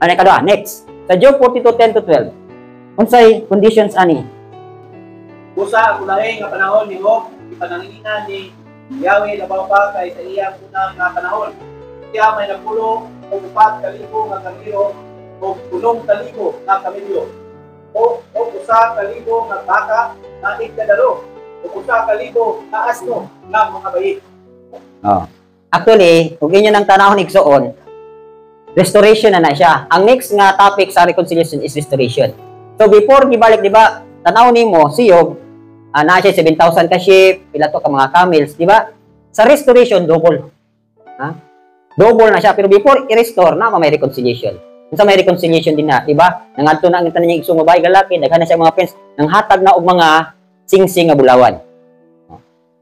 Ano kadua? Next. Sa Job 42:10-12. Unsay conditions ani? Busa ang ulahi nga panahon ni Job, ipananginan ni Yahweh labaw pa kay sa iyang unang nga panahon. Siya may napulo o 4,000 nga kamilo o 8,000 nga kamilyo. O 1,000 nga baka na igdadalo. O 1,000 nga asno nga mga bayi. Oh. Actually, kung inyo nang tanahon igsuon, restoration na siya. Ang next nga topic sa reconciliation is restoration. So before gibalik, di ba, tanahon nimo si Job, na siya 7,000 ka sheep, pila to ka mga camels, di ba? Sa restoration double. Ha? Double na siya, pero before i-restore na may reconciliation. Unsa may reconciliation din na, di ba? Nangadto na ang tanan niya igsuon nga bahay galaki, daghan na siya mga friends, nang hatag na og mga singsing nga bulawan.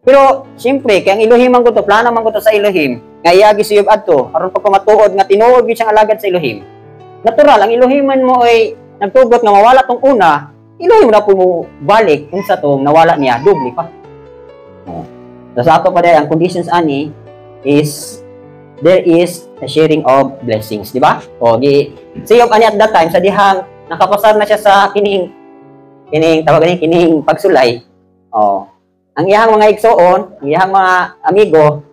Pero siyempre, kay ang Elohim man ko to, plano man ko to sa Elohim, nga iagi si Job adto aron pagpamatuod nga tinuod gyud siyang alagad sa Elohim. Natural ang Elohim man mo ay nagtugot nga mawala tong una, Elohim na po mo balik kung sa tong nawala niya, doble pa. Sa ato pa ang conditions ani is there is a sharing of blessings, di ba? O di si Job ani at that time sa dihang nakapasar na siya sa kining tawag ni kining pagsulay. Oh. Ang iyang mga igsoon, ang iyang mga amigo,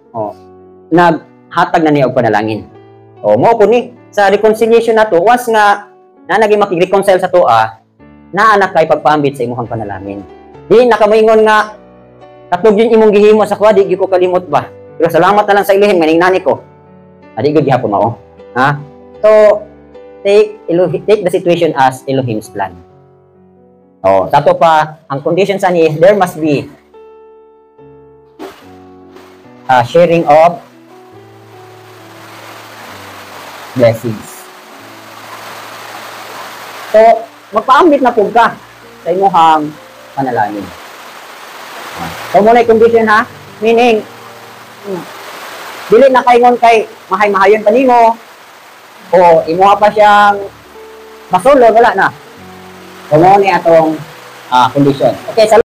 naghatag na niya og panalangin. O mo ko ni sa reconciliation nato, once nga na naging makig-reconcile sa toa, naa na kay pagpaambit sa imong panalangin. Di nakamoingon nga katog yun imong gihimo sa kuha, di gyud ko kalimot ba. Pero salamat na lang sa Elohim nga nani ko. Adi gyud gihapon mao. Ha? So take the situation as Elohim's plan. Oh, sa to pa ang conditions ani there must be sharing of blessings. So, magpaambit na po ka sa imuhang panalangin. So, muna yung condition ha, meaning, dili na kaingon kay mahay-mahayon pa nimo o imuha pa siyang masulod, wala na. So, muna yung atong condition. Okay,